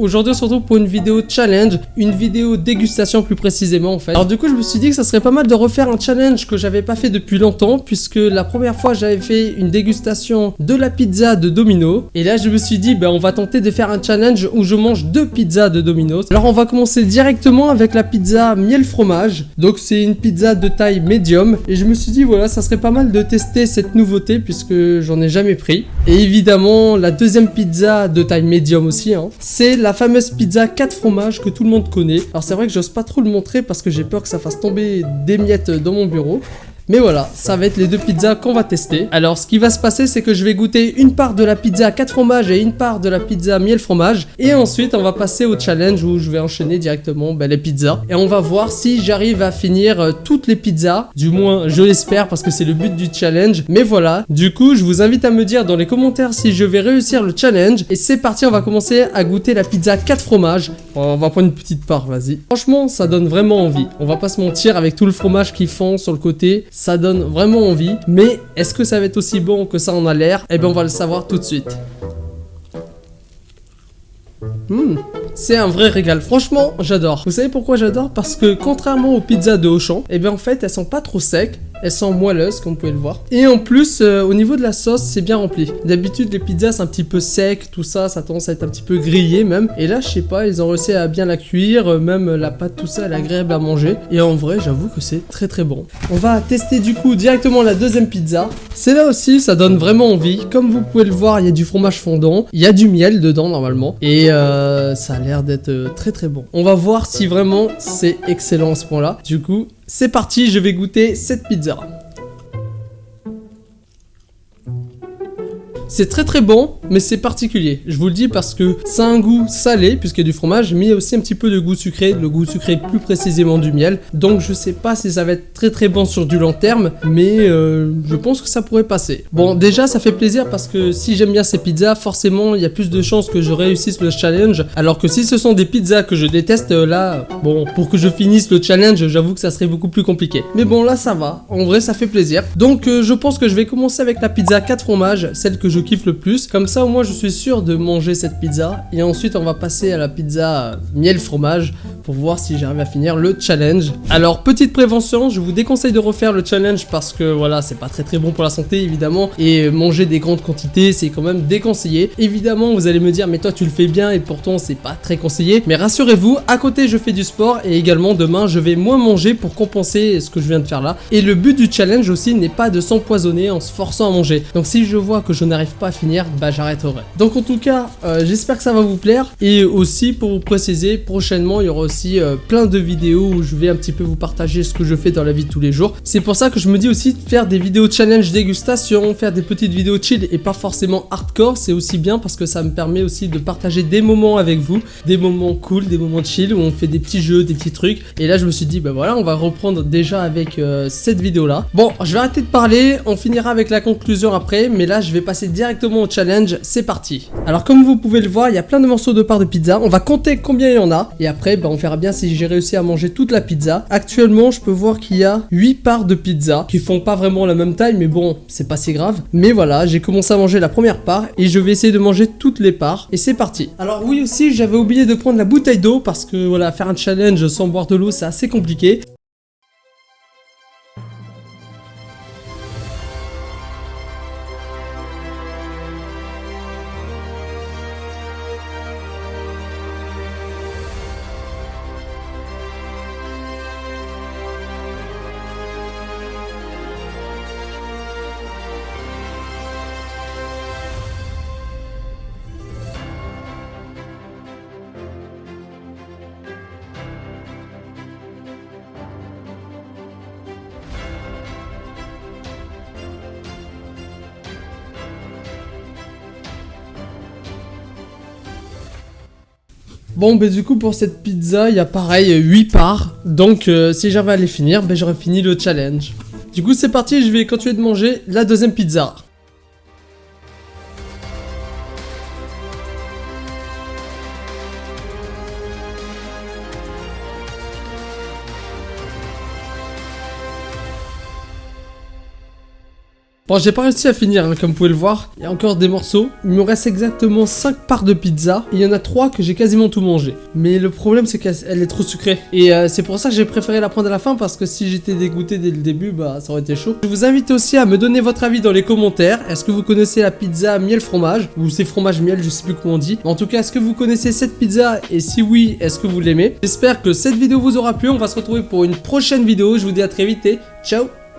Aujourd'hui on se retrouve pour une vidéo challenge, une vidéo dégustation plus précisément en fait. Alors du coup je me suis dit que ça serait pas mal de refaire un challenge que j'avais pas fait depuis longtemps, puisque la première fois j'avais fait une dégustation de la pizza de Domino. Et là je me suis dit on va tenter de faire un challenge où je mange 2 pizzas de Domino's. Alors on va commencer directement avec la pizza miel fromage. Donc c'est une pizza de taille médium. Et je me suis dit voilà, ça serait pas mal de tester cette nouveauté puisque j'en ai jamais pris. Et évidemment la deuxième pizza de taille médium aussi c'est la fameuse pizza 4 fromages que tout le monde connaît. Alors c'est vrai que j'ose pas trop le montrer parce que j'ai peur que ça fasse tomber des miettes dans mon bureau. Mais voilà, ça va être les 2 pizzas qu'on va tester. Alors ce qui va se passer, c'est que je vais goûter une part de la pizza 4 fromages et une part de la pizza miel fromage. Et ensuite, on va passer au challenge où je vais enchaîner directement les pizzas. Et on va voir si j'arrive à finir toutes les pizzas. Du moins, je l'espère parce que c'est le but du challenge. Mais voilà, du coup, je vous invite à me dire dans les commentaires si je vais réussir le challenge. Et c'est parti, on va commencer à goûter la pizza 4 fromages. On va prendre une petite part, vas-y. Franchement, ça donne vraiment envie. On va pas se mentir, avec tout le fromage qu'ils font sur le côté, ça donne vraiment envie. Mais est-ce que ça va être aussi bon que ça en a l'air? Eh bien on va le savoir tout de suite. C'est un vrai régal, franchement j'adore. Vous savez pourquoi j'adore? Parce que contrairement aux pizzas de Auchan, en fait elles sont pas trop secs. Elles sont moelleuses comme vous pouvez le voir. Et en plus au niveau de la sauce c'est bien rempli. D'habitude les pizzas c'est un petit peu sec, tout ça, ça tendance à être un petit peu grillé même. Et là je sais pas, ils ont réussi à bien la cuire, même la pâte tout ça elle est agréable à manger. Et en vrai j'avoue que c'est très très bon. On va tester du coup directement la deuxième pizza. C'est là aussi ça donne vraiment envie. Comme vous pouvez le voir il y a du fromage fondant, il y a du miel dedans normalement. Et ça a l'air d'être très très bon. On va voir si vraiment c'est excellent à ce point là. Du coup c'est parti, je vais goûter cette pizza. C'est très très bon, mais c'est particulier. Je vous le dis parce que ça a un goût salé, puisqu'il y a du fromage, mais il y a aussi un petit peu de goût sucré, le goût sucré plus précisément du miel. Donc je sais pas si ça va être très très bon sur du long terme, mais je pense que ça pourrait passer. Bon, déjà ça fait plaisir parce que si j'aime bien ces pizzas, forcément il y a plus de chances que je réussisse le challenge. Alors que si ce sont des pizzas que je déteste, là, bon, pour que je finisse le challenge, j'avoue que ça serait beaucoup plus compliqué. Mais bon, là ça va, en vrai ça fait plaisir. Donc je pense que je vais commencer avec la pizza 4 fromages, celle que je kiffe le plus. Comme ça au moins je suis sûr de manger cette pizza. Et ensuite on va passer à la pizza miel fromage pour voir si j'arrive à finir le challenge. Alors petite prévention, je vous déconseille de refaire le challenge parce que voilà c'est pas très très bon pour la santé évidemment. Et manger des grandes quantités c'est quand même déconseillé. Évidemment vous allez me dire mais toi tu le fais bien et pourtant c'est pas très conseillé. Mais rassurez-vous, à côté je fais du sport et également demain je vais moins manger pour compenser ce que je viens de faire là. Et le but du challenge aussi n'est pas de s'empoisonner en se forçant à manger. Donc si je vois que je n'arrive pas à finir, j'arrêterai. Donc en tout cas, j'espère que ça va vous plaire. Et aussi pour vous préciser, prochainement il y aura aussi plein de vidéos où je vais un petit peu vous partager ce que je fais dans la vie de tous les jours. C'est pour ça que je me dis aussi de faire des vidéos challenge dégustation, faire des petites vidéos chill et pas forcément hardcore. C'est aussi bien parce que ça me permet aussi de partager des moments avec vous, des moments cool, des moments chill où on fait des petits jeux, des petits trucs. Et là je me suis dit voilà, on va reprendre déjà avec cette vidéo là. Bon, je vais arrêter de parler, on finira avec la conclusion après, mais là je vais passer directement au challenge, c'est parti. Alors comme vous pouvez le voir, il y a plein de morceaux de part de pizza, on va compter combien il y en a et après on verra bien si j'ai réussi à manger toute la pizza. Actuellement je peux voir qu'il y a 8 parts de pizza qui font pas vraiment la même taille, mais bon c'est pas si grave. Mais voilà, j'ai commencé à manger la première part et je vais essayer de manger toutes les parts et c'est parti. Alors oui aussi j'avais oublié de prendre la bouteille d'eau parce que voilà, faire un challenge sans boire de l'eau c'est assez compliqué. Bon du coup pour cette pizza il y a pareil 8 parts. Donc si j'arrive à les finir j'aurais fini le challenge. Du coup c'est parti, je vais continuer de manger la deuxième pizza. Bon, j'ai pas réussi à finir, hein, comme vous pouvez le voir. Il y a encore des morceaux. Il me reste exactement 5 parts de pizza. Il y en a 3 que j'ai quasiment tout mangé. Mais le problème, c'est qu'elle est trop sucrée. Et c'est pour ça que j'ai préféré la prendre à la fin, parce que si j'étais dégoûté dès le début, bah ça aurait été chaud. Je vous invite aussi à me donner votre avis dans les commentaires. Est-ce que vous connaissez la pizza miel fromage? Ou c'est fromage miel, je sais plus comment on dit. En tout cas, est-ce que vous connaissez cette pizza? Et si oui, est-ce que vous l'aimez? J'espère que cette vidéo vous aura plu. On va se retrouver pour une prochaine vidéo. Je vous dis à très vite et ciao!